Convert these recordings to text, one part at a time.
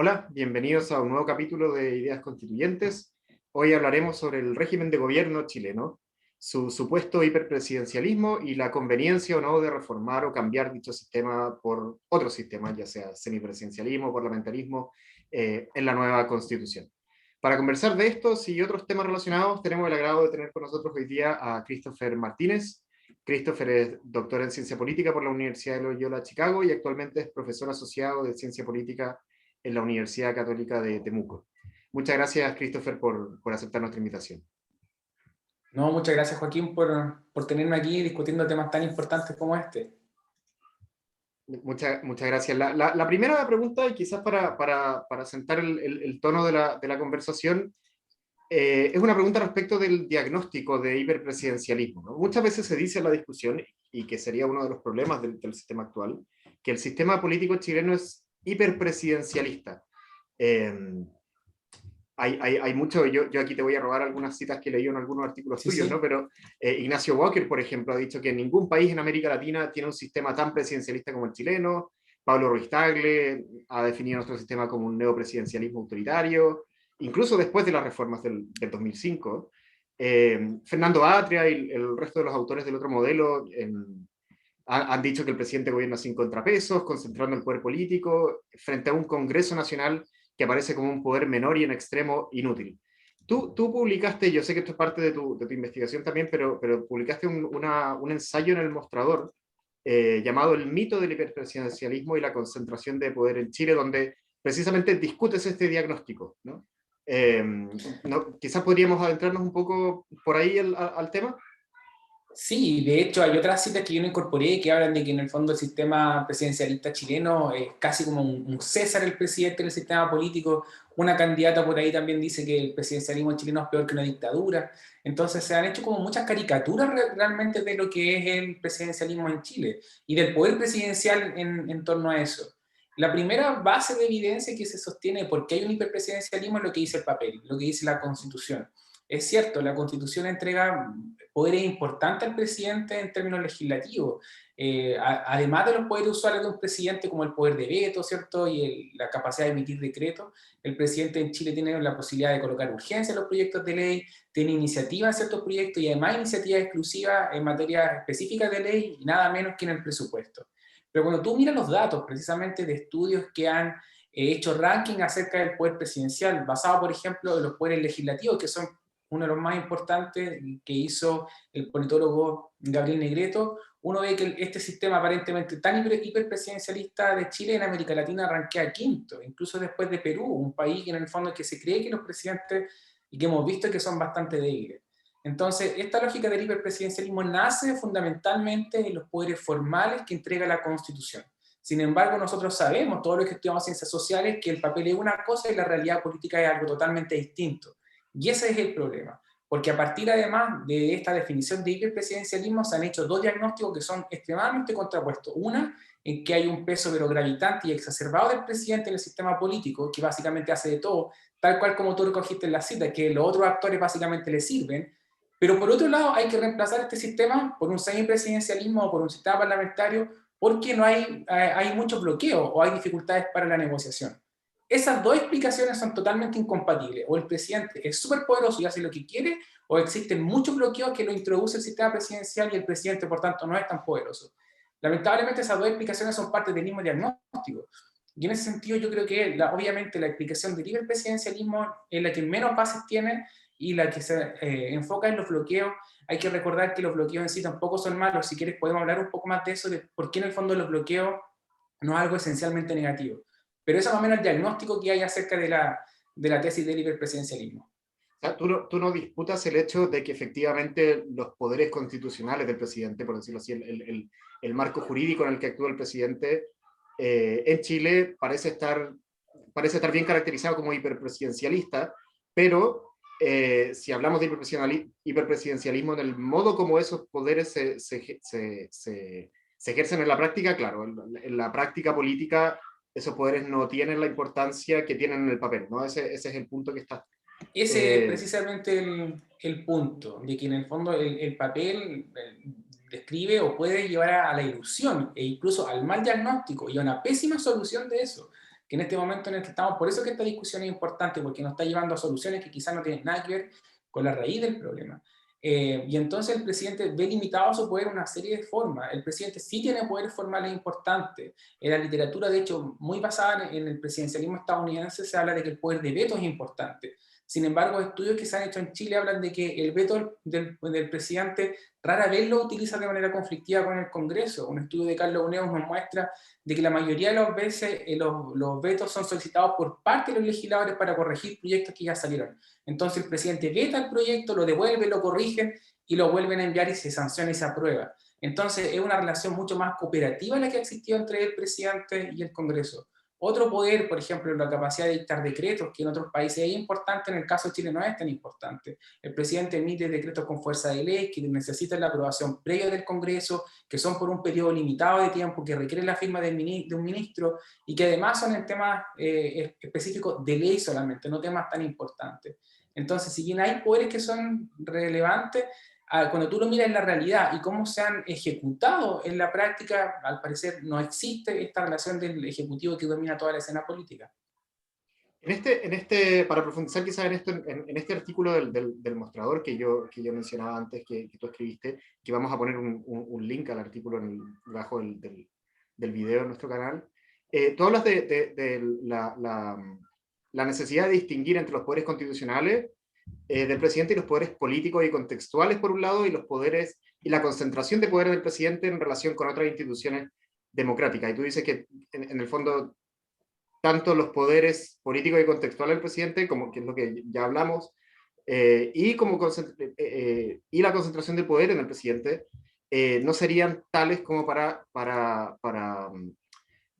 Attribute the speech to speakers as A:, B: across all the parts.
A: Hola, bienvenidos a un nuevo capítulo de Ideas Constituyentes. Hoy hablaremos sobre el régimen de gobierno chileno, su supuesto hiperpresidencialismo y la conveniencia o no de reformar o cambiar dicho sistema por otro sistema, ya sea semipresidencialismo, parlamentarismo, en la nueva Constitución. Para conversar de estos y otros temas relacionados, tenemos el agrado de tener con nosotros hoy día a Christopher Martínez. Christopher es doctor en Ciencia Política por la Universidad de Loyola, Chicago, y actualmente es profesor asociado de Ciencia Política en la Universidad Católica de Temuco. Muchas gracias, Christopher, por aceptar nuestra invitación.
B: No, muchas gracias, Joaquín, por tenerme aquí discutiendo temas tan importantes como este.
A: Muchas gracias. La primera pregunta, y quizás para sentar el tono de la conversación, es una pregunta respecto del diagnóstico de hiperpresidencialismo, ¿no? Muchas veces se dice en la discusión, y que sería uno de los problemas del sistema actual, que el sistema político chileno es hiperpresidencialista. Eh, hay mucho, yo aquí te voy a robar algunas citas que leí en algunos artículos
B: Sí,
A: tuyos, ¿no?
B: sí.
A: Pero Ignacio Walker, por ejemplo, ha dicho que ningún país en América Latina tiene un sistema tan presidencialista como el chileno. Pablo Ruiz Tagle ha definido nuestro sistema como un neopresidencialismo autoritario, incluso después de las reformas del 2005. Fernando Atria y el resto de los autores del otro modelo han dicho que el presidente gobierna sin contrapesos, concentrando el poder político frente a un Congreso Nacional que aparece como un poder menor y en extremo inútil. Tú publicaste, yo sé que esto es parte de tu investigación también, pero publicaste un ensayo en El Mostrador llamado El mito del hiperpresidencialismo y la concentración de poder en Chile, donde precisamente discutes este diagnóstico, ¿no? Eh, no, quizás podríamos adentrarnos un poco por ahí al tema.
B: Sí, de hecho hay otras citas que yo no incorporé que hablan de que en el fondo el sistema presidencialista chileno es casi como un César el presidente del sistema político. Una candidata por ahí también dice que el presidencialismo chileno es peor que una dictadura. Entonces se han hecho como muchas caricaturas realmente de lo que es el presidencialismo en Chile y del poder presidencial en torno a eso. La primera base de evidencia que se sostiene de por qué hay un hiperpresidencialismo es lo que dice el papel, lo que dice la Constitución. Es cierto, la Constitución entrega poderes importantes al presidente en términos legislativos, además de los poderes usuales de un presidente como el poder de veto, ¿cierto? Y la capacidad de emitir decretos, el presidente en Chile tiene la posibilidad de colocar urgencia en los proyectos de ley, tiene iniciativa en ciertos proyectos y además iniciativas exclusivas en materia específica de ley y nada menos que en el presupuesto. Pero cuando tú miras los datos precisamente de estudios que han hecho ranking acerca del poder presidencial, basado por ejemplo en los poderes legislativos, que son uno de los más importantes que hizo el politólogo Gabriel Negreto, uno ve que este sistema aparentemente tan hiperpresidencialista de Chile en América Latina arranquea quinto, incluso después de Perú, un país que en el fondo que se cree que los presidentes y que hemos visto que son bastante débiles. Entonces, esta lógica del hiperpresidencialismo nace fundamentalmente en los poderes formales que entrega la Constitución. Sin embargo, nosotros sabemos, todos los que estudiamos ciencias sociales, que el papel es una cosa y la realidad política es algo totalmente distinto. Y ese es el problema, porque a partir además de esta definición de hiperpresidencialismo se han hecho dos diagnósticos que son extremadamente contrapuestos. Una, en que hay un peso pero gravitante y exacerbado del presidente en el sistema político, que básicamente hace de todo, tal cual como tú recogiste en la cita, que los otros actores básicamente le sirven, pero por otro lado hay que reemplazar este sistema por un semipresidencialismo o por un sistema parlamentario porque no hay muchos bloqueos o hay dificultades para la negociación. Esas dos explicaciones son totalmente incompatibles. O el presidente es súper poderoso y hace lo que quiere, o existen muchos bloqueos que lo introduce el sistema presidencial y el presidente, por tanto, no es tan poderoso. Lamentablemente, esas dos explicaciones son parte del mismo diagnóstico. Y en ese sentido, yo creo que obviamente la explicación del hiperpresidencialismo es la que menos bases tiene y la que se enfoca en los bloqueos. Hay que recordar que los bloqueos en sí tampoco son malos. Si quieres, podemos hablar un poco más de eso, de por qué en el fondo los bloqueos no es algo esencialmente negativo. Pero eso es más o menos el diagnóstico que hay acerca de la tesis del hiperpresidencialismo.
A: O sea, tú no disputas el hecho de que efectivamente los poderes constitucionales del presidente, por decirlo así, el marco jurídico en el que actúa el presidente en Chile parece estar bien caracterizado como hiperpresidencialista, pero si hablamos de hiperpresidencialismo en el modo como esos poderes se ejercen en la práctica, claro, en la práctica política esos poderes no tienen la importancia que tienen en el papel, ¿no? Ese es el punto que está.
B: Ese es
A: Eh,
B: precisamente el punto, de que en el fondo el papel describe o puede llevar a la ilusión e incluso al mal diagnóstico y a una pésima solución de eso. que en este momento en el que estamos, por eso que esta discusión es importante, porque nos está llevando a soluciones que quizás no tienen nada que ver con la raíz del problema. Y entonces el presidente ve limitado su poder en una serie de formas. El presidente sí tiene poderes formales importantes. En la literatura, de hecho, muy basada en el presidencialismo estadounidense, se habla de que el poder de veto es importante. Sin embargo, estudios que se han hecho en Chile hablan de que el veto del presidente rara vez lo utiliza de manera conflictiva con el Congreso. Un estudio de Carlos Uneos nos muestra de que la mayoría de las veces los vetos son solicitados por parte de los legisladores para corregir proyectos que ya salieron. Entonces el presidente veta el proyecto, lo devuelve, lo corrigen y lo vuelven a enviar y se sanciona y se aprueba. Entonces es una relación mucho más cooperativa la que ha existido entre el presidente y el Congreso. Otro poder, por ejemplo, la capacidad de dictar decretos, que en otros países es importante, en el caso de Chile no es tan importante. El presidente emite decretos con fuerza de ley que necesitan la aprobación previa del Congreso, que son por un periodo limitado de tiempo, que requieren la firma de un ministro y que además son en temas específicos de ley solamente, no temas tan importantes. Entonces, si bien hay poderes que son relevantes, cuando tú lo miras en la realidad y cómo se han ejecutado en la práctica, al parecer no existe esta relación del ejecutivo que domina toda la escena política.
A: Para profundizar quizás en este artículo del mostrador que yo mencionaba antes, que tú escribiste, que vamos a poner un link al artículo debajo del video en nuestro canal, tú hablas de la necesidad de distinguir entre los poderes constitucionales del presidente y los poderes políticos y contextuales, por un lado, y los poderes y la concentración de poderes del presidente en relación con otras instituciones democráticas. Y tú dices que, en el fondo, tanto los poderes políticos y contextuales del presidente, como que es lo que ya hablamos, y la concentración de poder en el presidente, no serían tales como para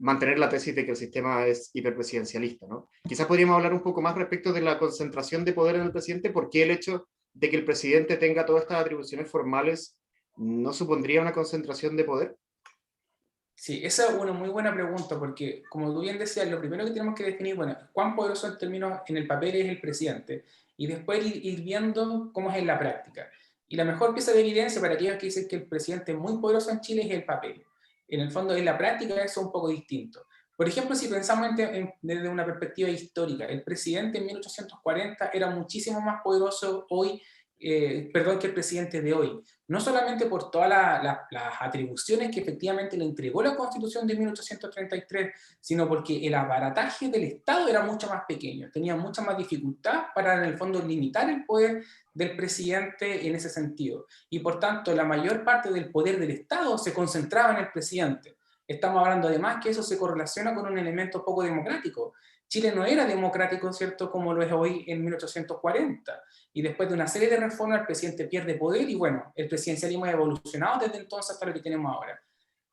A: mantener la tesis de que el sistema es hiperpresidencialista, ¿no? Quizás podríamos hablar un poco más respecto de la concentración de poder en el presidente, porque el hecho de que el presidente tenga todas estas atribuciones formales no supondría una concentración de poder.
B: Sí, esa es una muy buena pregunta, porque como tú bien decías, lo primero que tenemos que definir, bueno, cuán poderoso en términos en el papel es el presidente, y después ir viendo cómo es en la práctica. Y la mejor pieza de evidencia para aquellos que dicen que el presidente es muy poderoso en Chile es el papel. En el fondo, en la práctica eso es un poco distinto. Por ejemplo, si pensamos desde una perspectiva histórica, el presidente en 1840 era muchísimo más poderoso hoy, que el presidente de hoy. No solamente por todas las atribuciones que efectivamente le entregó la Constitución de 1833, sino porque el aparataje del Estado era mucho más pequeño, tenía mucha más dificultad para, en el fondo, limitar el poder del presidente en ese sentido. Y por tanto, la mayor parte del poder del Estado se concentraba en el presidente. Estamos hablando además que eso se correlaciona con un elemento poco democrático. Chile no era democrático, ¿cierto?, como lo es hoy en 1840. Y después de una serie de reformas, el presidente pierde poder y bueno, el presidencialismo ha evolucionado desde entonces hasta lo que tenemos ahora.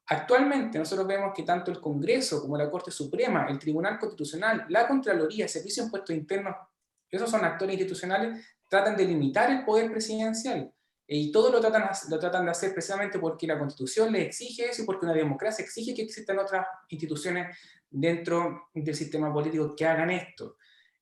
B: Actualmente nosotros vemos que tanto el Congreso como la Corte Suprema, el Tribunal Constitucional, la Contraloría, el Servicio de Impuestos Internos, esos son actores institucionales, tratan de limitar el poder presidencial. Y todo lo tratan de hacer precisamente porque la Constitución les exige eso y porque una democracia exige que existan otras instituciones dentro del sistema político que hagan esto.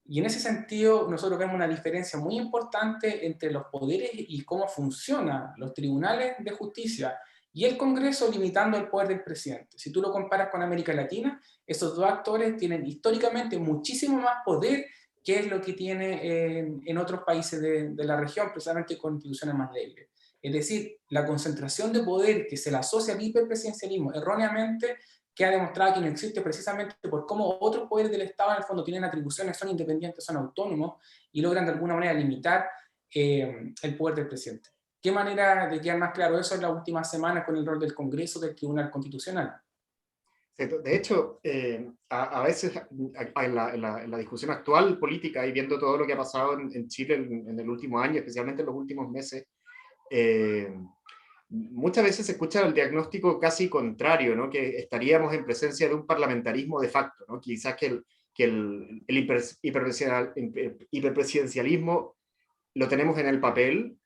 B: Y en ese sentido, nosotros vemos una diferencia muy importante entre los poderes y cómo funcionan los tribunales de justicia y el Congreso, limitando el poder del presidente. Si tú lo comparas con América Latina, esos dos actores tienen históricamente muchísimo más poder que es lo que tiene en otros países de la región, precisamente con instituciones más débiles. Es decir, la concentración de poder que se le asocia al hiperpresidencialismo erróneamente, que ha demostrado que no existe precisamente por cómo otros poderes del Estado en el fondo tienen atribuciones, son independientes, son autónomos y logran de alguna manera limitar el poder del presidente. ¿Qué manera de quedar más claro eso en las últimas semanas con el rol del Congreso, del Tribunal Constitucional?
A: De hecho, a veces en la discusión actual política y viendo todo lo que ha pasado en Chile en el último año, especialmente en los últimos meses, muchas veces se escucha el diagnóstico casi contrario, ¿no? Que estaríamos en presencia de un parlamentarismo de facto, ¿no? Quizás que el hiperpresidencialismo lo tenemos en el papel,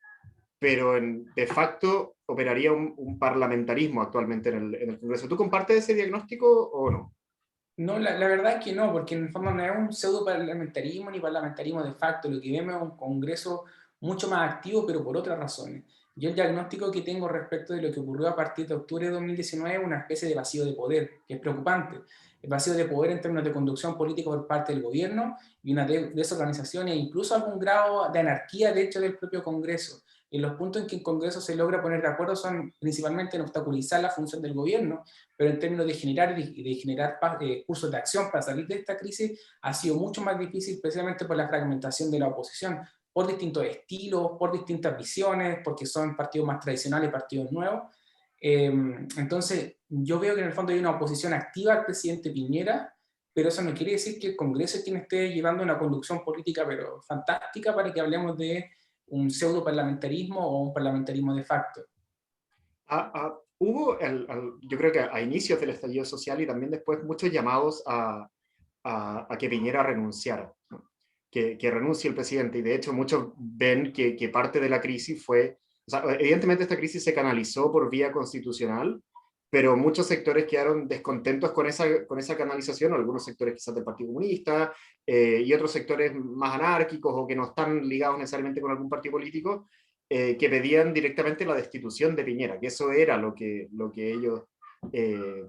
A: pero de facto operaría un parlamentarismo actualmente en el Congreso. ¿Tú compartes ese diagnóstico o no?
B: No, la verdad es que no, porque en el fondo no es un pseudo parlamentarismo ni parlamentarismo de facto. Lo que vemos es un Congreso mucho más activo, pero por otras razones. Yo el diagnóstico que tengo respecto de lo que ocurrió a partir de octubre de 2019 es una especie de vacío de poder, que es preocupante. El vacío de poder en términos de conducción política por parte del gobierno y una desorganización e incluso algún grado de anarquía, de hecho, del propio Congreso. Y los puntos en que el Congreso se logra poner de acuerdo son principalmente en obstaculizar la función del gobierno, pero en términos de generar cursos de acción para salir de esta crisis ha sido mucho más difícil precisamente por la fragmentación de la oposición, por distintos estilos, por distintas visiones, porque son partidos más tradicionales y partidos nuevos. Entonces, yo veo que en el fondo hay una oposición activa al presidente Piñera, pero eso no quiere decir que el Congreso es quien esté llevando una conducción política, pero fantástica, para que hablemos de un pseudo parlamentarismo o un parlamentarismo de facto.
A: Hubo, yo creo que a inicios del estallido social y también después, muchos llamados a que Piñera renunciara, ¿no? Que renuncie el presidente. Y de hecho muchos ven que parte de la crisis fue, o sea, evidentemente esta crisis se canalizó por vía constitucional, pero muchos sectores quedaron descontentos con esa canalización, algunos sectores quizás del Partido Comunista, y otros sectores más anárquicos o que no están ligados necesariamente con algún partido político, que pedían directamente la destitución de Piñera, que eso era lo que ellos eh,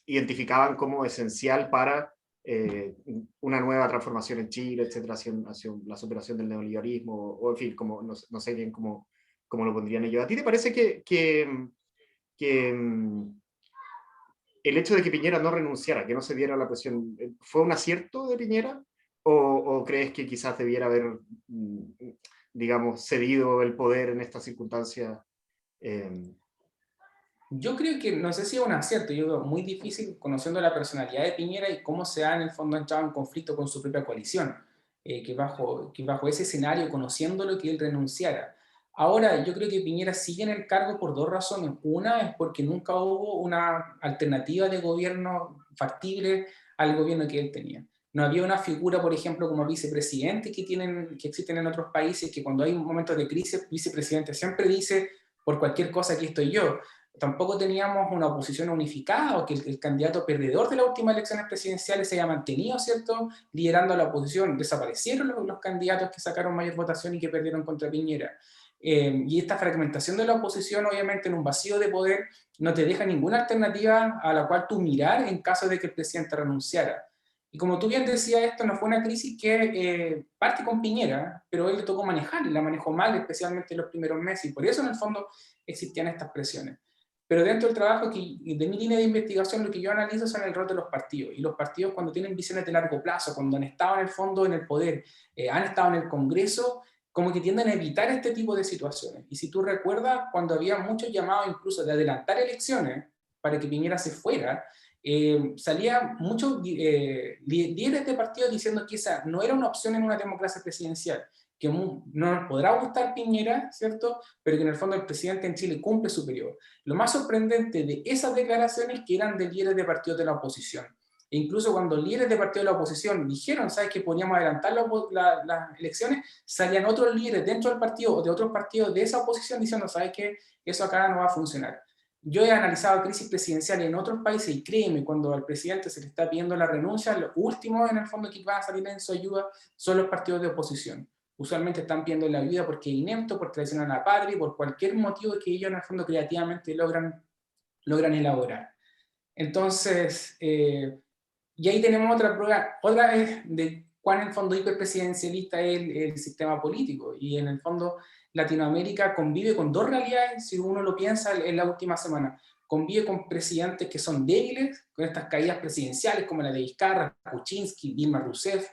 A: identificaban como esencial para una nueva transformación en Chile, etcétera, hacia la superación del neoliberalismo, o en fin, como, no sé bien cómo lo pondrían ellos. ¿A ti te parece que el hecho de que Piñera no renunciara, que no se diera la presión, fue un acierto de Piñera? ¿O crees que quizás debiera haber, digamos, cedido el poder en esta circunstancia?
B: Yo creo que, no sé si es un acierto, yo veo muy difícil, conociendo la personalidad de Piñera y cómo se ha en el fondo entrado en conflicto con su propia coalición, que bajo ese escenario, conociéndolo, que él renunciara. Ahora, yo creo que Piñera sigue en el cargo por dos razones. Una es porque nunca hubo una alternativa de gobierno factible al gobierno que él tenía. No había una figura, por ejemplo, como vicepresidente que existen en otros países, que cuando hay momentos de crisis, el vicepresidente siempre dice, por cualquier cosa aquí estoy yo. Tampoco teníamos una oposición unificada o que el candidato perdedor de las últimas elecciones presidenciales se haya mantenido, ¿cierto?, liderando a la oposición. Desaparecieron los candidatos que sacaron mayor votación y que perdieron contra Piñera. Y esta fragmentación de la oposición, obviamente, en un vacío de poder, no te deja ninguna alternativa a la cual tú mirar en caso de que el presidente renunciara. Y como tú bien decías, esto no fue una crisis que parte con Piñera, pero él le tocó manejar y la manejó mal, especialmente en los primeros meses, y por eso en el fondo existían estas presiones. Pero dentro del trabajo de mi línea de investigación, lo que yo analizo son el rol de los partidos. Y los partidos, cuando tienen visiones de largo plazo, cuando han estado en el fondo en el poder, han estado en el Congreso, como que tienden a evitar este tipo de situaciones. Y si tú recuerdas, cuando había muchos llamados incluso de adelantar elecciones para que Piñera se fuera, salían muchos líderes de partidos diciendo que esa no era una opción en una democracia presidencial, que no nos podrá gustar Piñera, ¿cierto?, pero que en el fondo el presidente en Chile cumple su periodo. Lo más sorprendente de esas declaraciones que eran de líderes de partidos de la oposición. E incluso cuando líderes de partidos de la oposición dijeron, ¿sabes?, que podíamos adelantar las elecciones, salían otros líderes dentro del partido o de otros partidos de esa oposición diciendo, ¿sabes qué?, eso acá no va a funcionar. Yo he analizado crisis presidenciales en otros países y créeme, cuando al presidente se le está pidiendo la renuncia, los últimos en el fondo que van a salir en su ayuda son los partidos de oposición. Usualmente están pidiendo la ayuda porque es inepto, por traición a la patria, por cualquier motivo que ellos en el fondo creativamente logran elaborar. Entonces, y ahí tenemos otra prueba, otra vez de cuán en el fondo hiperpresidencialista es el sistema político. Y en el fondo Latinoamérica convive con dos realidades, si uno lo piensa en la última semana. Convive con presidentes que son débiles, con estas caídas presidenciales como la de Vizcarra, Kuczynski, Dilma Rousseff,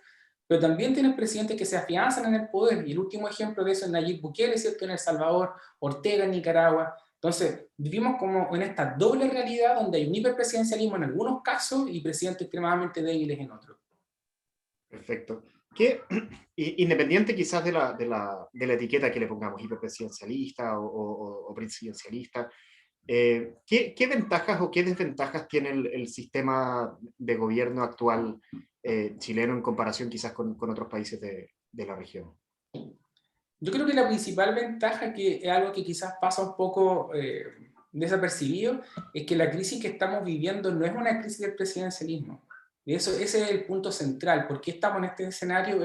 B: pero también tienen presidentes que se afianzan en el poder, y el último ejemplo de eso es Nayib Bukele, ¿cierto?, en El Salvador, Ortega en Nicaragua. Entonces, vivimos como en esta doble realidad donde hay un hiperpresidencialismo en algunos casos y presidentes extremadamente débiles en otros.
A: Perfecto. Que, independiente quizás de la etiqueta que le pongamos, hiperpresidencialista o presidencialista, ¿qué ventajas o qué desventajas tiene el sistema de gobierno actual chileno en comparación quizás con otros países de la región?
B: Yo creo que la principal ventaja, que es algo que quizás pasa un poco desapercibido, es que la crisis que estamos viviendo no es una crisis del presidencialismo. De eso, ese es el punto central. ¿Por qué estamos en este escenario?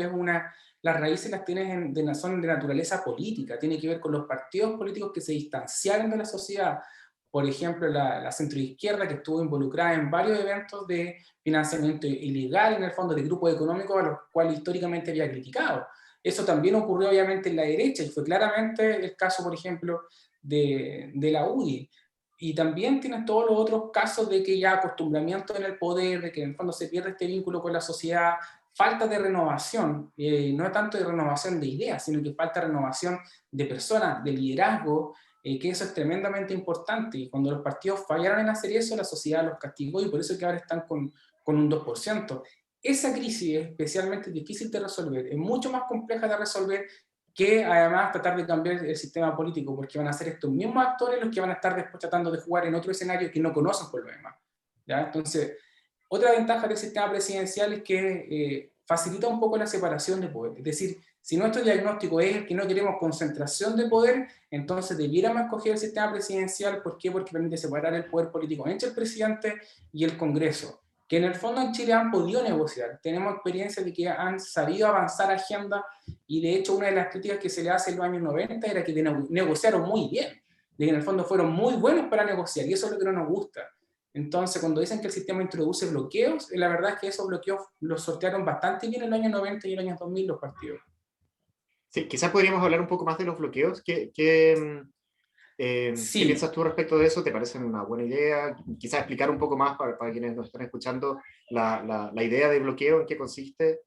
B: Las raíces las tienes son de naturaleza política, tiene que ver con los partidos políticos que se distanciaron de la sociedad. Por ejemplo, la centroizquierda, que estuvo involucrada en varios eventos de financiamiento ilegal, en el fondo, de grupos económicos a los cuales históricamente había criticado. Eso también ocurrió obviamente en la derecha, y fue claramente el caso, por ejemplo, de la UDI. Y también tienes todos los otros casos de que ya acostumbramiento en el poder, de que en el fondo se pierde este vínculo con la sociedad, falta de renovación, no tanto de renovación de ideas, sino que falta renovación de personas, de liderazgo, que eso es tremendamente importante. Y cuando los partidos fallaron en hacer eso, la sociedad los castigó, y por eso es que ahora están con un 2%. Esa crisis es especialmente difícil de resolver, es mucho más compleja de resolver que además tratar de cambiar el sistema político, porque van a ser estos mismos actores los que van a estar después tratando de jugar en otro escenario que no conocen por lo demás. ¿Ya? Entonces, otra ventaja del sistema presidencial es que facilita un poco la separación de poder. Es decir, si nuestro diagnóstico es que no queremos concentración de poder, entonces debiéramos escoger el sistema presidencial. ¿Por qué? Porque permite separar el poder político entre el presidente y el Congreso, que en el fondo en Chile han podido negociar. Tenemos experiencia de que han sabido avanzar agenda, y de hecho una de las críticas que se le hace en los años 90 era que negociaron muy bien, de que en el fondo fueron muy buenos para negociar, y eso es lo que no nos gusta. Entonces, cuando dicen que el sistema introduce bloqueos, la verdad es que esos bloqueos los sortearon bastante bien en los años 90 y en los años 2000 los partidos.
A: Sí, quizás podríamos hablar un poco más de los bloqueos. ¿Qué
B: Sí,
A: piensas tú respecto de eso? ¿Te parece una buena idea? Quizás explicar un poco más para quienes nos están escuchando la idea de bloqueo, en qué consiste.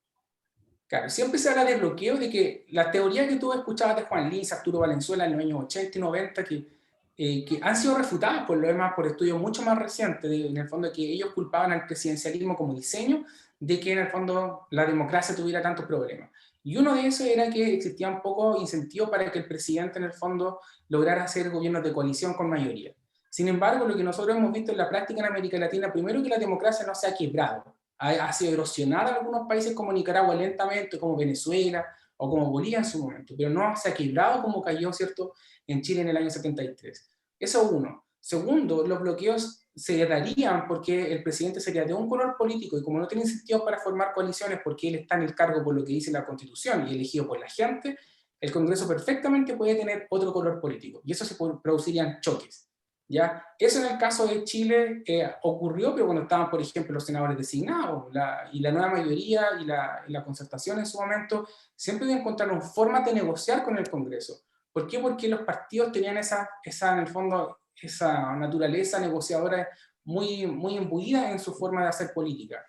B: claro, siempre se habla de bloqueo, de que la teoría que tú escuchabas de Juan Lins, Arturo Valenzuela en los años 80 y 90, que han sido refutadas por lo demás por estudios mucho más recientes, en el fondo que ellos culpaban al presidencialismo como diseño de que en el fondo la democracia tuviera tantos problemas. Y uno de esos era que existía un poco incentivo para que el presidente en el fondo lograra hacer gobiernos de coalición con mayoría. Sin embargo, lo que nosotros hemos visto en la práctica en América Latina, primero que la democracia no se ha quebrado, ha sido erosionada en algunos países como Nicaragua lentamente, como Venezuela o como Bolivia en su momento, pero no se ha quebrado como cayó, ¿cierto?, en Chile en el año 73. Eso uno. Segundo, los bloqueos se darían porque el presidente sería de un color político, y como no tiene incentivo para formar coaliciones porque él está en el cargo por lo que dice la Constitución y elegido por la gente, el Congreso perfectamente puede tener otro color político, y eso se producirían choques. ¿Ya? Eso en el caso de Chile ocurrió, pero cuando estaban, por ejemplo, los senadores designados, y la nueva mayoría y la concertación en su momento, siempre encontraron formas de negociar con el Congreso. ¿Por qué? Porque los partidos tenían en el fondo, esa naturaleza negociadora muy, muy imbuida en su forma de hacer política.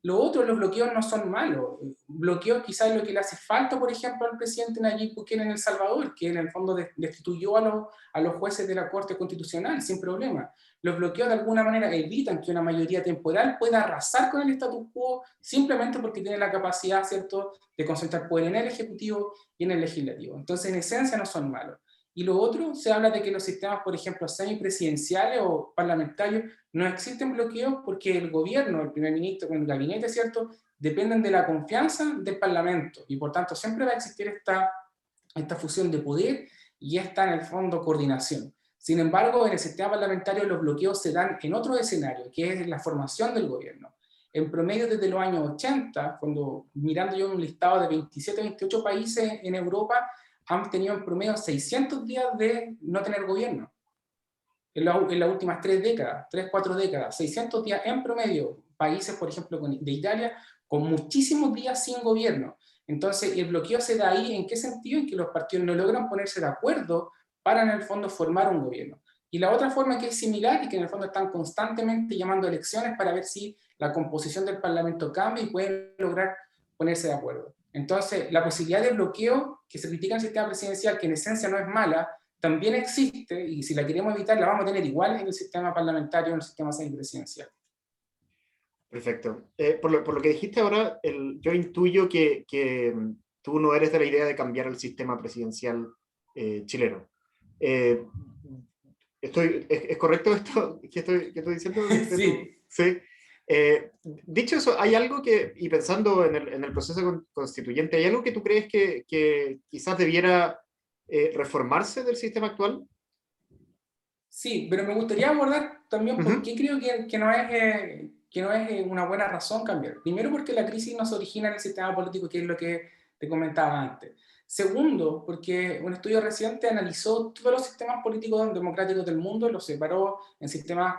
B: Lo otro, los bloqueos no son malos. Bloqueos quizás es lo que le hace falta, por ejemplo, al presidente Nayib Bukele en El Salvador, que en el fondo destituyó a los jueces de la Corte Constitucional sin problema. Los bloqueos de alguna manera evitan que una mayoría temporal pueda arrasar con el status quo simplemente porque tiene la capacidad, ¿cierto?, de concentrar poder en el Ejecutivo y en el Legislativo. Entonces, en esencia, no son malos. Y lo otro, se habla de que los sistemas, por ejemplo, semipresidenciales o parlamentarios, no existen bloqueos porque el gobierno, el primer ministro con el gabinete, ¿cierto?, dependen de la confianza del Parlamento, y por tanto siempre va a existir esta fusión de poder y esta, en el fondo, coordinación. Sin embargo, en el sistema parlamentario los bloqueos se dan en otro escenario, que es la formación del gobierno. En promedio, desde los años 80, cuando mirando yo un listado de 27, 28 países en Europa, han tenido en promedio 600 días de no tener gobierno. En las últimas 4 décadas, 600 días en promedio. Países, por ejemplo, de Italia, con muchísimos días sin gobierno. Entonces, el bloqueo se da ahí, ¿en qué sentido? En que los partidos no logran ponerse de acuerdo para, en el fondo, formar un gobierno. Y la otra forma que es similar, y que en el fondo están constantemente llamando a elecciones para ver si la composición del Parlamento cambia y pueden lograr ponerse de acuerdo. Entonces, la posibilidad de bloqueo que se critica en el sistema presidencial, que en esencia no es mala, también existe, y si la queremos evitar, la vamos a tener igual en el sistema parlamentario, en el sistema semipresidencial.
A: Perfecto. Por lo que dijiste ahora, yo intuyo que tú no eres de la idea de cambiar el sistema presidencial chileno. ¿Es correcto esto que estoy diciendo?
B: Sí.
A: Sí. Dicho eso, ¿hay algo y pensando en el proceso constituyente, ¿hay algo que tú crees que quizás debiera reformarse del sistema actual?
B: Sí, pero me gustaría abordar también por qué creo que no es que no es una buena razón cambiar. Primero, porque la crisis no se origina en el sistema político, que es lo que te comentaba antes. Segundo, porque un estudio reciente analizó todos los sistemas políticos democráticos del mundo y los separó en sistemas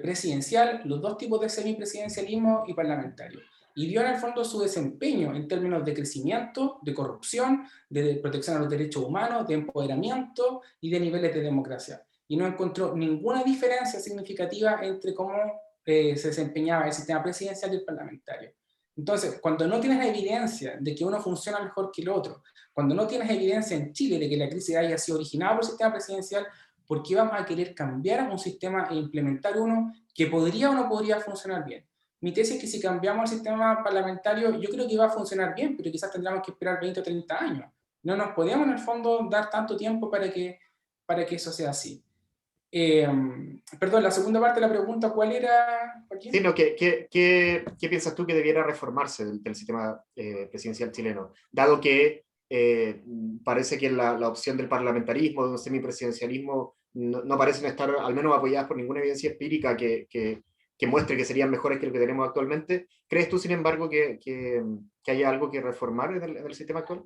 B: presidencial, los dos tipos de semipresidencialismo y parlamentario. Y vio en el fondo su desempeño en términos de crecimiento, de corrupción, de protección a los derechos humanos, de empoderamiento y de niveles de democracia. Y no encontró ninguna diferencia significativa entre cómo se desempeñaba el sistema presidencial y el parlamentario. Entonces, cuando no tienes evidencia de que uno funciona mejor que el otro, cuando no tienes evidencia en Chile de que la crisis haya sido originada por el sistema presidencial, ¿por qué vamos a querer cambiar un sistema e implementar uno que podría o no podría funcionar bien? Mi tesis es que si cambiamos el sistema parlamentario, yo creo que va a funcionar bien, pero quizás tendríamos que esperar 20 o 30 años. No nos podemos en el fondo dar tanto tiempo para que eso sea así. Perdón, la segunda parte de la pregunta, ¿cuál era, Joaquín?
A: Sí, no, ¿qué piensas tú que debiera reformarse del sistema presidencial chileno? Dado que parece que la opción del parlamentarismo, de un semipresidencialismo, no parecen estar al menos apoyadas por ninguna evidencia empírica que muestre que serían mejores que lo que tenemos actualmente. ¿Crees tú, sin embargo, que haya algo que reformar en el sistema actual?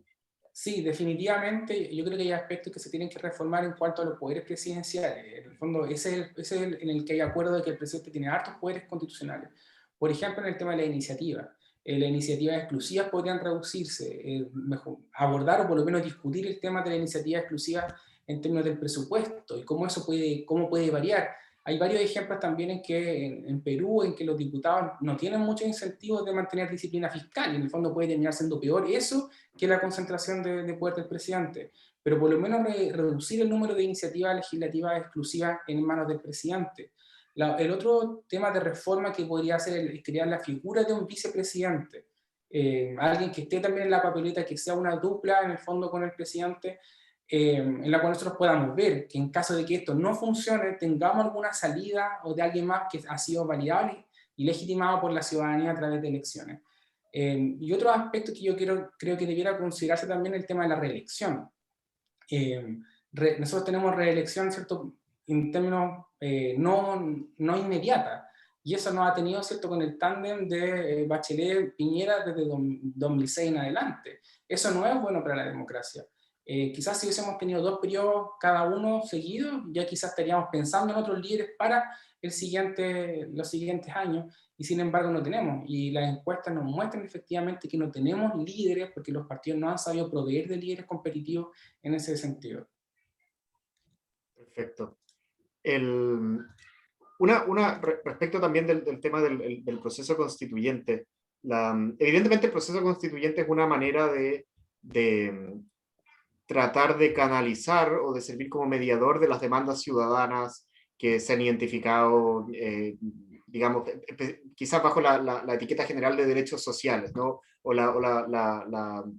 B: Sí, definitivamente. Yo creo que hay aspectos que se tienen que reformar en cuanto a los poderes presidenciales. En el fondo, ese es el en el que hay acuerdo de que el presidente tiene hartos poderes constitucionales. Por ejemplo, en el tema de la iniciativa. Las iniciativas exclusivas podrían reducirse, abordar o por lo menos discutir el tema de la iniciativa exclusiva en términos del presupuesto y cómo puede variar. Hay varios ejemplos también en que en Perú, en que los diputados no tienen muchos incentivos de mantener disciplina fiscal y en el fondo puede terminar siendo peor eso que la concentración de poder del presidente, pero por lo menos reducir el número de iniciativas legislativas exclusivas en manos del presidente. El otro tema de reforma que podría ser es crear la figura de un vicepresidente, alguien que esté también en la papeleta, que sea una dupla en el fondo con el presidente, en la cual nosotros podamos ver que en caso de que esto no funcione, tengamos alguna salida o de alguien más que ha sido validado y legitimado por la ciudadanía a través de elecciones. Y otro aspecto que yo creo que debiera considerarse también es el tema de la reelección. Nosotros tenemos reelección, ¿cierto?, en términos no inmediata, y eso nos ha tenido, ¿cierto?, con el tándem de Bachelet-Piñera desde 2006 en adelante. Eso no es bueno para la democracia. Quizás si hubiésemos tenido 2 periodos cada uno seguidos, ya quizás estaríamos pensando en otros líderes para los siguientes años, y sin embargo no tenemos. Y las encuestas nos muestran efectivamente que no tenemos líderes porque los partidos no han sabido proveer de líderes competitivos en ese sentido.
A: Perfecto. Respecto también del tema del proceso constituyente, evidentemente el proceso constituyente es una manera de tratar de canalizar o de servir como mediador de las demandas ciudadanas que se han identificado, digamos, quizás bajo la etiqueta general de derechos sociales, ¿no? O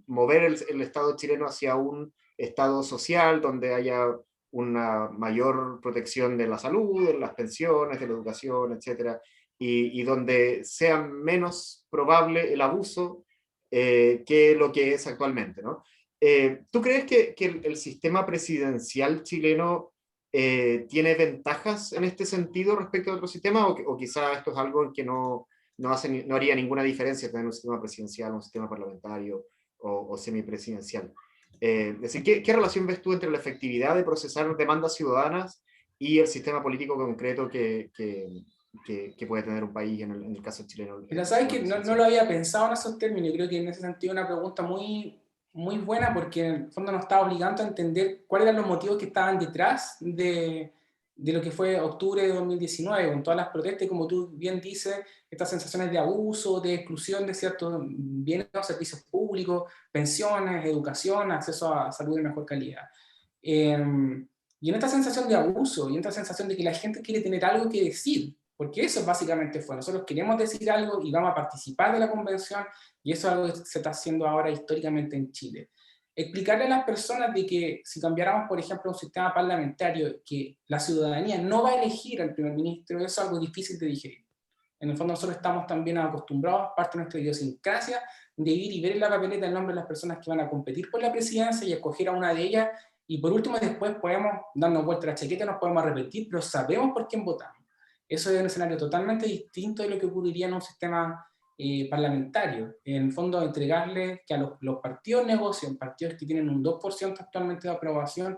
A: mover el Estado chileno hacia un Estado social donde haya una mayor protección de la salud, de las pensiones, de la educación, etcétera, y donde sea menos probable el abuso que lo que es actualmente, ¿no? ¿Tú crees que el sistema presidencial chileno tiene ventajas en este sentido respecto a otros sistemas, o quizá esto es algo en que no haría ninguna diferencia tener un sistema presidencial, un sistema parlamentario o semipresidencial? Es decir, ¿qué relación ves tú entre la efectividad de procesar demandas ciudadanas y el sistema político concreto que puede tener un país, en el caso chileno?
B: Pero sabes que no lo había pensado en esos términos. Yo creo que en ese sentido es una pregunta muy, muy buena, porque en el fondo nos está obligando a entender cuáles eran los motivos que estaban detrás de lo que fue octubre de 2019, con todas las protestas, y como tú bien dices, estas sensaciones de abuso, de exclusión de ciertos bienes o servicios públicos, pensiones, educación, acceso a salud de mejor calidad. Y en esta sensación de abuso, y en esta sensación de que la gente quiere tener algo que decir, porque eso básicamente fue, nosotros queremos decir algo y vamos a participar de la convención, y eso es algo que se está haciendo ahora históricamente en Chile. Explicarle a las personas de que si cambiáramos, por ejemplo, un sistema parlamentario, que la ciudadanía no va a elegir al primer ministro, eso es algo difícil de digerir. En el fondo nosotros estamos también acostumbrados, parte de nuestra idiosincrasia, de ir y ver en la papeleta el nombre de las personas que van a competir por la presidencia y escoger a una de ellas, y por último después podemos darnos vuelta a la chaqueta, nos podemos arrepentir, pero sabemos por quién votamos. Eso es un escenario totalmente distinto de lo que ocurriría en un sistema parlamentario. En el fondo, entregarle que a los partidos negocien, partidos que tienen un 2% actualmente de aprobación,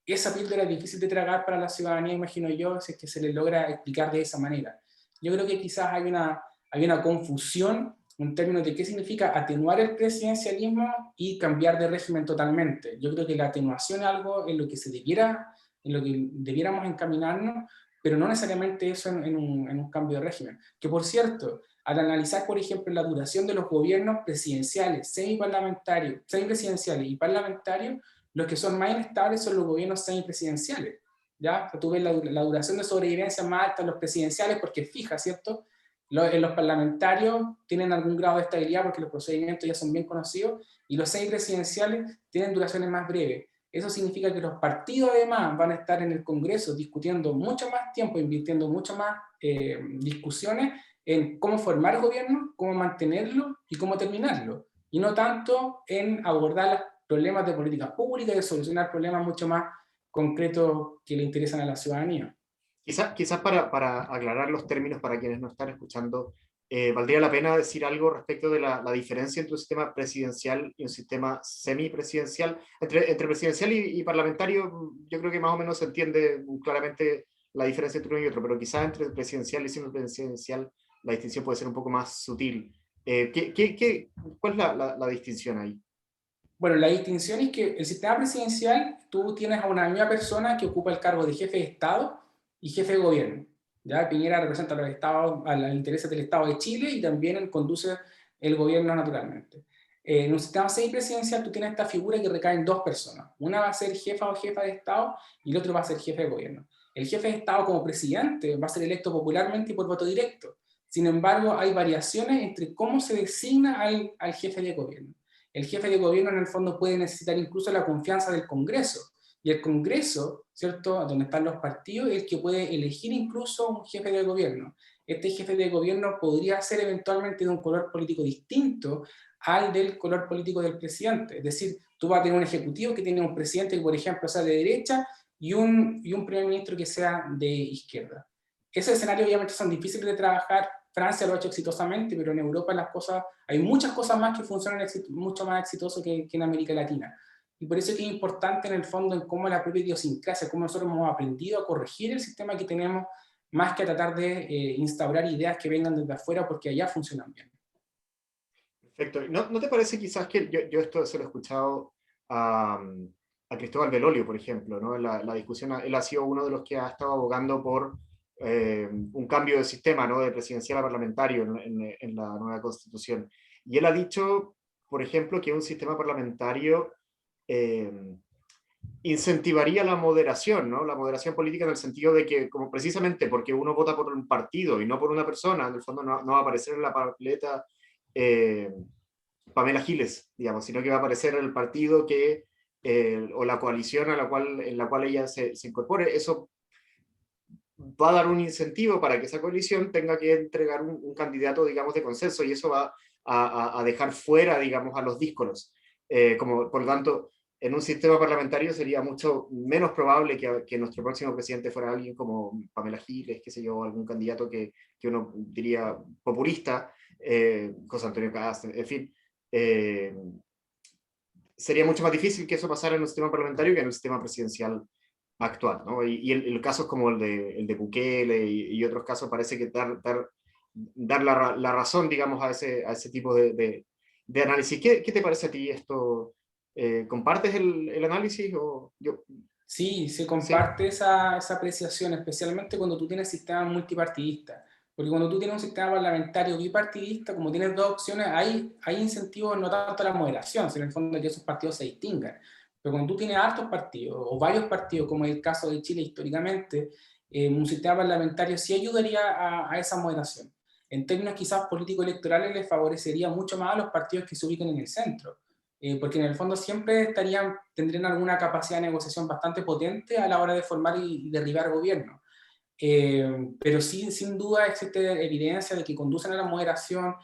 B: esa píldora es difícil de tragar para la ciudadanía, imagino yo, si es que se le logra explicar de esa manera. Yo creo que quizás hay una confusión en términos de qué significa atenuar el presidencialismo y cambiar de régimen totalmente. Yo creo que la atenuación es algo en lo que en lo que debiéramos encaminarnos, pero no necesariamente eso en un cambio de régimen. Que por cierto, al analizar, por ejemplo, la duración de los gobiernos presidenciales, semiparlamentarios, semipresidenciales y parlamentarios, los que son más inestables son los gobiernos semipresidenciales. ¿Ya? O sea, tú ves la duración de sobrevivencia más alta en los presidenciales porque es fija, ¿cierto? En los parlamentarios tienen algún grado de estabilidad porque los procedimientos ya son bien conocidos, y los semipresidenciales tienen duraciones más breves. Eso significa que los partidos además van a estar en el Congreso discutiendo mucho más tiempo, invirtiendo mucho más discusiones en cómo formar gobierno, cómo mantenerlo y cómo terminarlo, y no tanto en abordar los problemas de políticas públicas y de solucionar problemas mucho más concretos que le interesan a la ciudadanía.
A: Quizás para aclarar los términos para quienes no están escuchando, valdría la pena decir algo respecto de la diferencia entre un sistema presidencial y un sistema semipresidencial. Entre presidencial y parlamentario, yo creo que más o menos se entiende claramente la diferencia entre uno y otro, pero quizás entre presidencial y semipresidencial la distinción puede ser un poco más sutil. ¿Cuál es la distinción ahí?
B: Bueno, la distinción es que el sistema presidencial, tú tienes a una misma persona que ocupa el cargo de jefe de Estado y jefe de gobierno. ¿Ya? Piñera representa a los, estados, a los intereses del Estado de Chile y también conduce el gobierno naturalmente. En un sistema semipresidencial tú tienes esta figura que recae en dos personas. Una va a ser jefa o jefa de Estado y el otro va a ser jefe de gobierno. El jefe de Estado como presidente va a ser electo popularmente y por voto directo. Sin embargo, hay variaciones entre cómo se designa al jefe de gobierno. El jefe de gobierno en el fondo puede necesitar incluso la confianza del Congreso. Y el Congreso, ¿cierto?, donde están los partidos, es el que puede elegir incluso un jefe de gobierno. Este jefe de gobierno podría ser eventualmente de un color político distinto al del color político del presidente. Es decir, tú vas a tener un ejecutivo que tiene un presidente que, por ejemplo, sea de derecha y un primer ministro que sea de izquierda. Esos escenarios obviamente son difíciles de trabajar. Francia lo ha hecho exitosamente, pero en Europa las cosas, hay muchas cosas más que funcionan mucho más exitoso que en América Latina. Y por eso es que es importante en el fondo en cómo la propia idiosincrasia, cómo nosotros hemos aprendido a corregir el sistema que tenemos, más que a tratar de instaurar ideas que vengan desde afuera porque allá funcionan bien.
A: Perfecto. ¿No te parece quizás que yo esto se lo he escuchado a Cristóbal Belolio, por ejemplo, ¿no? La discusión, él ha sido uno de los que ha estado abogando por un cambio de sistema, ¿no? De presidencial a parlamentario en la nueva constitución. Y él ha dicho, por ejemplo, que un sistema parlamentario eh, incentivaría la moderación, ¿no? La moderación política en el sentido de que, como precisamente porque uno vota por un partido y no por una persona, en el fondo no va a aparecer en la papeleta eh, Pamela Giles, digamos, sino que va a aparecer el partido que, o la coalición en la cual ella se incorpore. Eso va a dar un incentivo para que esa coalición tenga que entregar un candidato, digamos, de consenso, y eso va a dejar fuera, digamos, a los díscolos. Por lo tanto, en un sistema parlamentario sería mucho menos probable que nuestro próximo presidente fuera alguien como Pamela Giles, qué sé yo, algún candidato que uno diría populista, José Antonio Cast, en fin. Sería mucho más difícil que eso pasara en un sistema parlamentario que en un sistema presidencial actual, ¿no? Y el caso es como el de Bukele y otros casos parece que dar la razón, digamos, a ese tipo de análisis. ¿Qué te parece a ti esto? ¿Compartes el análisis? O yo,
B: Sí, se
A: ¿sí?
B: comparte esa apreciación, especialmente cuando tú tienes sistemas multipartidistas. Porque cuando tú tienes un sistema parlamentario bipartidista, como tienes dos opciones, hay incentivos no tanto a la moderación, sino en el fondo que esos partidos se distingan. Pero cuando tú tienes hartos partidos, o varios partidos, como es el caso de Chile históricamente, un sistema parlamentario sí ayudaría a esa moderación. En términos quizás político-electorales, les favorecería mucho más a los partidos que se ubiquen en el centro, porque en el fondo siempre tendrían alguna capacidad de negociación bastante potente a la hora de formar y derribar gobierno. Pero sí, sin duda existe evidencia de que conducen a la moderación.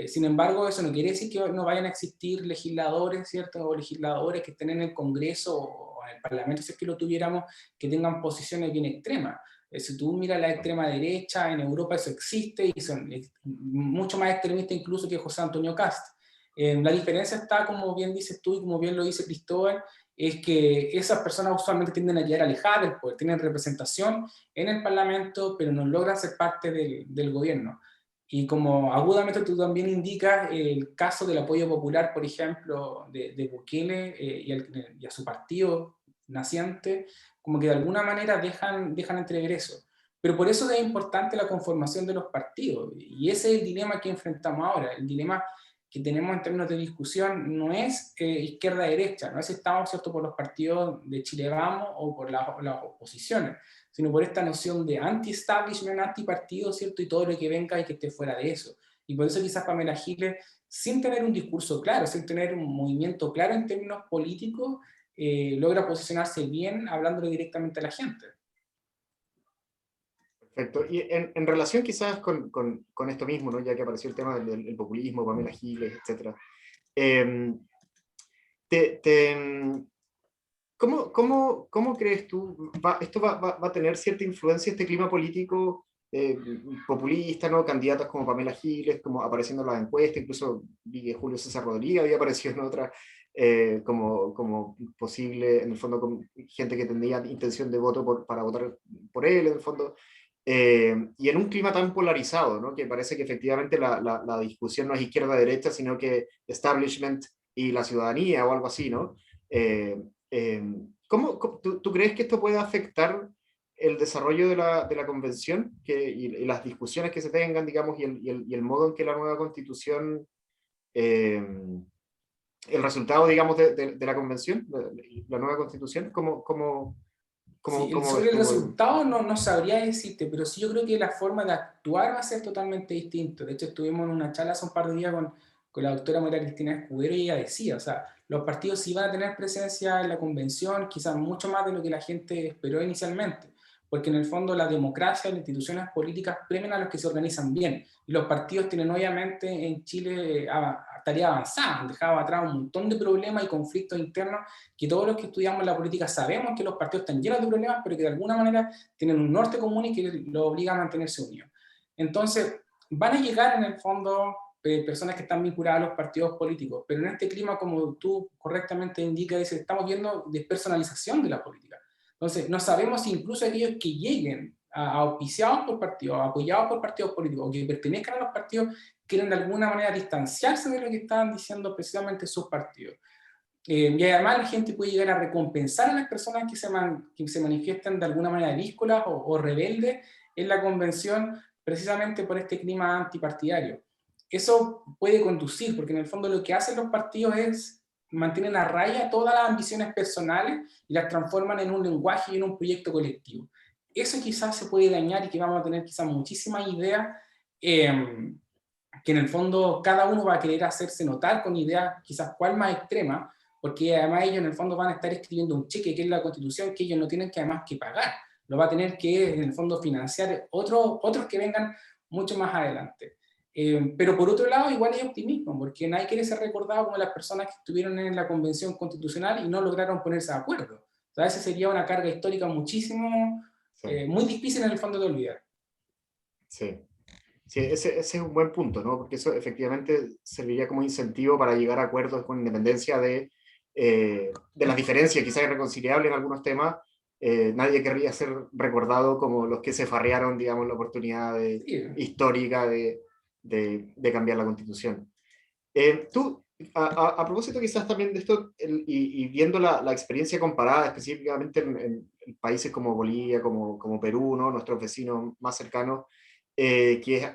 B: Sin embargo, eso no quiere decir que no vayan a existir legisladores, ¿cierto? O legisladores que estén en el Congreso o en el Parlamento, si es que lo tuviéramos, que tengan posiciones bien extremas. Si tú miras la extrema derecha, en Europa eso existe y son mucho más extremistas incluso que José Antonio Cast. La diferencia está, como bien dices tú y como bien lo dice Cristóbal, es que esas personas usualmente tienden a llegar alejadas del poder, tienen representación en el Parlamento, pero no logran ser parte del gobierno. Y como agudamente tú también indicas, el caso del apoyo popular, por ejemplo, de Bukele y a su partido naciente, como que de alguna manera dejan entrever eso. Pero por eso es importante la conformación de los partidos. Y ese es el dilema que enfrentamos ahora. El dilema que tenemos en términos de discusión no es izquierda-derecha, no es si estamos, ¿cierto?, por los partidos de Chile Vamos o por las oposiciones, sino por esta noción de anti-establishment, anti-partido, ¿cierto?, y todo lo que venga y que esté fuera de eso. Y por eso quizás Pamela Giles, sin tener un discurso claro, sin tener un movimiento claro en términos políticos, logra posicionarse bien hablándole directamente a la gente.
A: Perfecto. Y en relación quizás con esto mismo, ¿no? Ya que apareció el tema del populismo, Pamela Giles, etc. Eh, te, te, ¿Cómo crees tú, esto va a tener cierta influencia, este clima político populista, ¿no? Candidatos como Pamela Giles, como apareciendo en las encuestas, incluso vi que Julio César Rodríguez había aparecido en otra, como posible, en el fondo, con gente que tendría intención de voto para votar por él, en el fondo. Y en un clima tan polarizado, ¿no? Que parece que efectivamente la discusión no es izquierda-derecha, sino que establishment y la ciudadanía o algo así, ¿no? Eh, eh, ¿tú crees que esto puede afectar el desarrollo de la convención y las discusiones que se tengan, digamos, y el modo en que la nueva constitución, eh, el resultado, digamos, de la convención, la nueva constitución,
B: Sí,
A: cómo ves
B: sobre el
A: tú?
B: resultado no sabría decirte, pero sí yo creo que la forma de actuar va a ser totalmente distinto. De hecho, estuvimos en una charla hace un par de días con la doctora María Cristina Escudero y ella decía, o sea, los partidos sí van a tener presencia en la convención, quizás mucho más de lo que la gente esperó inicialmente, porque en el fondo la democracia, las instituciones políticas premian a los que se organizan bien, y los partidos tienen obviamente en Chile tarea avanzada, han dejado atrás un montón de problemas y conflictos internos que todos los que estudiamos la política sabemos que los partidos están llenos de problemas, pero que de alguna manera tienen un norte común y que lo obliga a mantenerse unidos. Entonces, van a llegar en el fondo personas que están vinculadas a los partidos políticos, pero en este clima, como tú correctamente indicas, estamos viendo despersonalización de la política. Entonces, no sabemos si incluso aquellos que lleguen auspiciados por partidos, apoyados por partidos políticos, o que pertenezcan a los partidos, quieren de alguna manera distanciarse de lo que estaban diciendo precisamente sus partidos. Y además la gente puede llegar a recompensar a las personas que se manifiestan de alguna manera díscolas o rebeldes en la convención precisamente por este clima antipartidario. Eso puede conducir, porque en el fondo lo que hacen los partidos es mantienen a raya todas las ambiciones personales y las transforman en un lenguaje y en un proyecto colectivo. Eso quizás se puede dañar y que vamos a tener quizás muchísimas ideas que en el fondo cada uno va a querer hacerse notar con ideas quizás cuál más extrema, porque además ellos en el fondo van a estar escribiendo un cheque que es la constitución que ellos no tienen que además que pagar, lo va a tener que en el fondo financiar otros que vengan mucho más adelante. Pero por otro lado igual hay optimismo, porque nadie quiere ser recordado como las personas que estuvieron en la convención constitucional y no lograron ponerse de acuerdo. O sea, esa sería una carga histórica muchísimo,
A: Sí,
B: muy difícil en el fondo de olvidar.
A: sí. Sí, ese es un buen punto, ¿no? Porque eso efectivamente serviría como incentivo para llegar a acuerdos con independencia de las diferencias, quizás irreconciliables en algunos temas. Nadie querría ser recordado como los que se farrearon, digamos, la oportunidad
B: Sí,
A: histórica de cambiar la constitución. Tú, a propósito quizás también de esto, y viendo la experiencia comparada específicamente en países como Bolivia, como Perú, ¿no? Nuestros vecinos más cercanos, que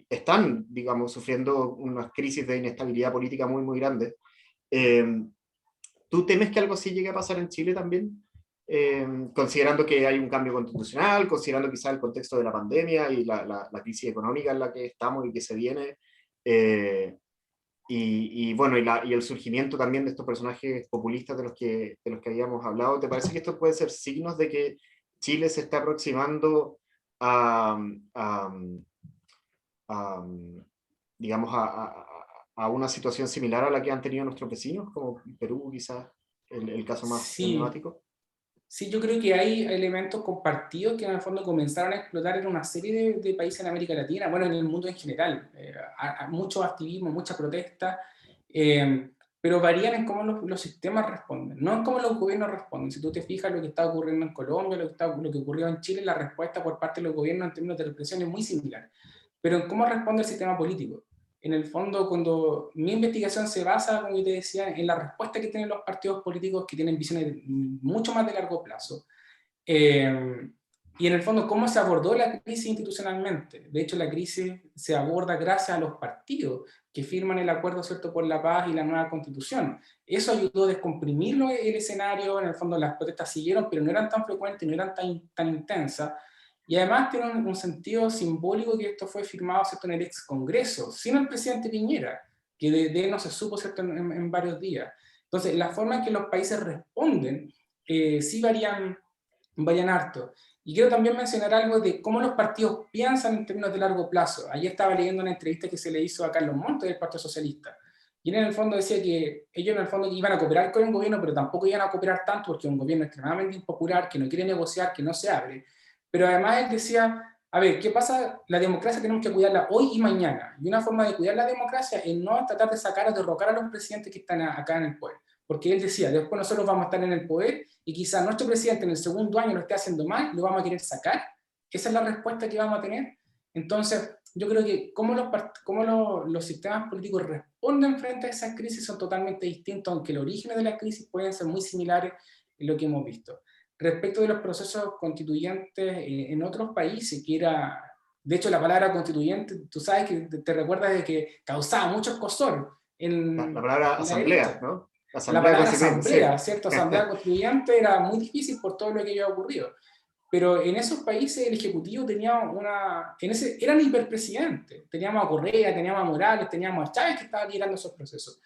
A: están, digamos, sufriendo unas crisis de inestabilidad política muy, muy grandes. Eh, ¿Tú temes que algo así llegue a pasar en Chile también? Considerando que hay un cambio constitucional, considerando quizás el contexto de la pandemia y la crisis económica en la que estamos y que se viene. Eh, bueno, y el surgimiento también de estos personajes populistas de los que habíamos hablado, ¿te parece que esto puede ser signos de que Chile se está aproximando a, a- a, digamos, a una situación similar a la que han tenido nuestros vecinos, como Perú quizás, el caso más
B: sí.
A: emblemático?
B: Sí, yo creo que hay elementos compartidos que en el fondo comenzaron a explotar en una serie de países en América Latina, bueno, en el mundo en general. Mucho activismo, mucha protesta, eh, pero varían en cómo los sistemas responden, no en cómo los gobiernos responden. Si tú te fijas lo que está ocurriendo en Colombia, lo que ocurrió en Chile, la respuesta por parte de los gobiernos en términos de represión es muy similar. Pero en cómo responde el sistema político. En el fondo, cuando mi investigación se basa, como yo te decía, en la respuesta que tienen los partidos políticos que tienen visiones mucho más de largo plazo. Eh, y en el fondo, ¿cómo se abordó la crisis institucionalmente? De hecho, la crisis se aborda gracias a los partidos que firman el acuerdo, ¿cierto?, por la paz y la nueva constitución. Eso ayudó a descomprimir el escenario. En el fondo, las protestas siguieron, pero no eran tan frecuentes, no eran tan intensas. Y además tiene un sentido simbólico que esto fue firmado, ¿cierto?, en el ex Congreso, sin el presidente Piñera, que de él no se supo, ¿cierto?, en varios días. Entonces, la forma en que los países responden sí varían harto. Y quiero también mencionar algo de cómo los partidos piensan en términos de largo plazo. Ayer estaba leyendo una entrevista que se le hizo a Carlos Montes del Partido Socialista. Y él en el fondo decía que ellos en el fondo iban a cooperar con el gobierno, pero tampoco iban a cooperar tanto porque es un gobierno extremadamente impopular, que no quiere negociar, que no se abre. Pero además él decía, a ver, ¿qué pasa? La democracia tenemos que cuidarla hoy y mañana. Y una forma de cuidar la democracia es no tratar de sacar o derrocar a los presidentes que están acá en el poder. Porque él decía, después nosotros vamos a estar en el poder y quizás nuestro presidente en el segundo año lo esté haciendo mal, lo vamos a querer sacar. Esa es la respuesta que vamos a tener. Entonces, yo creo que cómo los sistemas políticos responden frente a esas crisis son totalmente distintos, aunque los orígenes de la crisis pueden ser muy similares en lo que hemos visto. Respecto de los procesos constituyentes en otros países, que era, de hecho la palabra constituyente, tú sabes que te recuerdas de que causaba mucho escosor
A: La palabra
B: en la
A: asamblea,
B: derecha.
A: ¿no?
B: La
A: Asamblea
B: palabra
A: constituyente, sí.
B: asamblea, ¿cierto? Asamblea constituyente era muy difícil por todo lo que había ocurrido. Pero en esos países el Ejecutivo tenía eran hiperpresidentes. Teníamos a Correa, teníamos a Morales, teníamos a Chávez que estaba liderando esos procesos.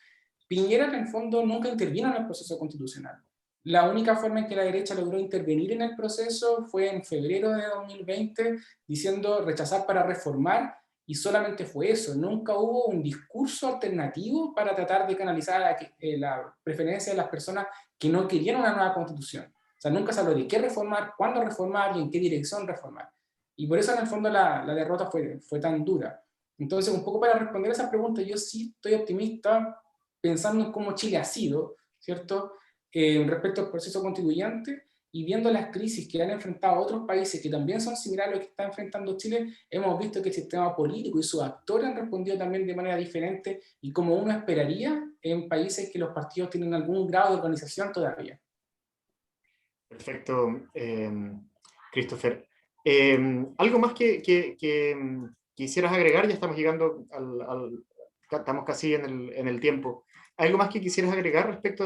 B: Piñera en el fondo nunca intervino en el proceso constitucional. La única forma en que la derecha logró intervenir en el proceso fue en febrero de 2020 diciendo rechazar para reformar, y solamente fue eso. Nunca hubo un discurso alternativo para tratar de canalizar la preferencia de las personas que no querían una nueva constitución. O sea, nunca se habló de qué reformar, cuándo reformar y en qué dirección reformar. Y por eso en el fondo la derrota fue tan dura. Entonces, un poco para responder a esa pregunta, yo sí estoy optimista pensando en cómo Chile ha sido, ¿cierto? Respecto al proceso constituyente, y viendo las crisis que han enfrentado otros países que también son similares a lo que está enfrentando Chile, hemos visto que el sistema político y sus actores han respondido también de manera diferente y como uno esperaría en países que los partidos tienen algún grado de organización todavía.
A: Perfecto, Christopher. ¿Algo más que quisieras agregar? Ya estamos llegando estamos casi en el tiempo. ¿Algo más que quisieras agregar respecto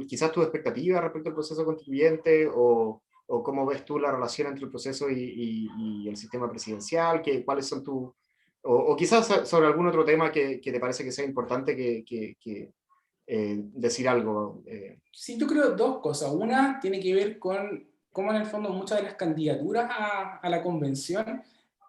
A: quizás tu expectativa respecto al proceso constituyente o cómo ves tú la relación entre el proceso y el sistema presidencial? ¿Cuáles son o quizás sobre algún otro tema que te parece que sea importante decir algo?
B: Sí, yo creo dos cosas. Una tiene que ver con cómo en el fondo muchas de las candidaturas a la convención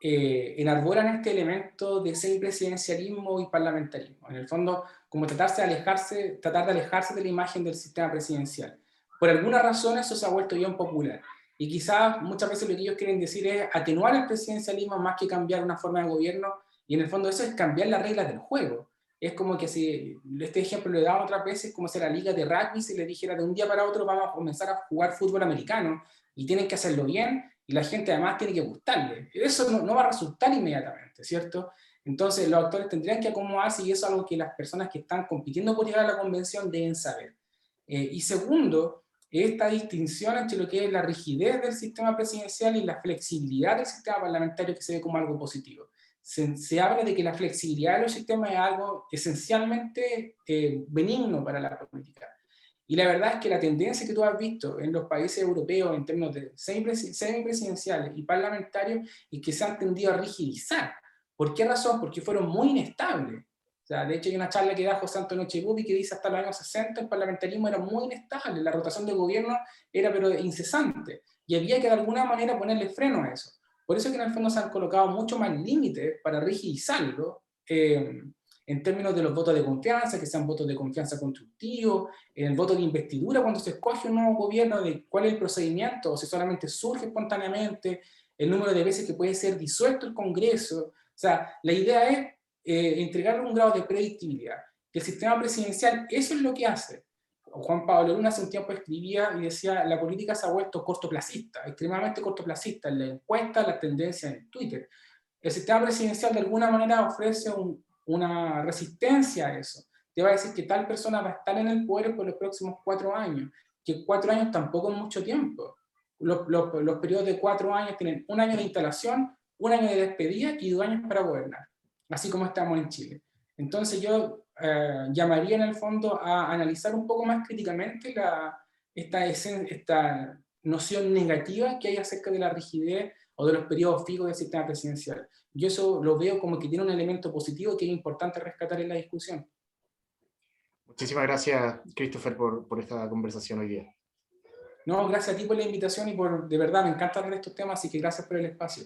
B: enarbolan este elemento de semipresidencialismo y parlamentarismo. En el fondo, como tratar de alejarse de la imagen del sistema presidencial. Por alguna razón eso se ha vuelto bien popular. Y quizás muchas veces lo que ellos quieren decir es atenuar el presidencialismo más que cambiar una forma de gobierno. Y en el fondo eso es cambiar las reglas del juego. Es como que si, este ejemplo lo he dado otras veces, como si la liga de rugby se le dijera de un día para otro vamos a comenzar a jugar fútbol americano y tienen que hacerlo bien y la gente además tiene que gustarle. Eso no va a resultar inmediatamente, ¿cierto? Entonces los actores tendrían que acomodarse y eso es algo que las personas que están compitiendo por llegar a la convención deben saber. Y segundo, esta distinción entre lo que es la rigidez del sistema presidencial y la flexibilidad del sistema parlamentario que se ve como algo positivo. Se habla de que la flexibilidad de los sistemas es algo esencialmente benigno para la política. Y la verdad es que la tendencia que tú has visto en los países europeos en términos de semipresidenciales y parlamentarios es que se han tendido a rigidizar. ¿Por qué razón? Porque fueron muy inestables. O sea, de hecho hay una charla que da José Antonio Chebubi que dice hasta los años 60 el parlamentarismo era muy inestable, la rotación de gobierno era pero incesante y había que de alguna manera ponerle freno a eso. Por eso que en el fondo se han colocado mucho más límites para rigidizarlo en términos de los votos de confianza, que sean votos de confianza constructivos, en el voto de investidura cuando se escoge un nuevo gobierno, de cuál es el procedimiento, o si solamente surge espontáneamente, el número de veces que puede ser disuelto el Congreso. O sea, la idea es entregarle un grado de predictibilidad. Que el sistema presidencial, eso es lo que hace. Juan Pablo Luna hace un tiempo escribía y decía, la política se ha vuelto cortoplacista, extremadamente cortoplacista, en la encuesta, la tendencia en Twitter. El sistema presidencial de alguna manera ofrece una resistencia a eso. Te va a decir que tal persona va a estar en el poder por los próximos 4 años, que 4 años tampoco es mucho tiempo. Los periodos de 4 años tienen 1 año de instalación, 1 año de despedida y 2 años para gobernar, así como estamos en Chile. Entonces yo llamaría en el fondo a analizar un poco más críticamente esta noción negativa que hay acerca de la rigidez o de los periodos fijos del sistema presidencial. Yo eso lo veo como que tiene un elemento positivo que es importante rescatar en la discusión.
A: Muchísimas gracias, Christopher, por esta conversación hoy día.
B: No, gracias a ti por la invitación y de verdad me encanta hablar de estos temas, así que gracias por el espacio.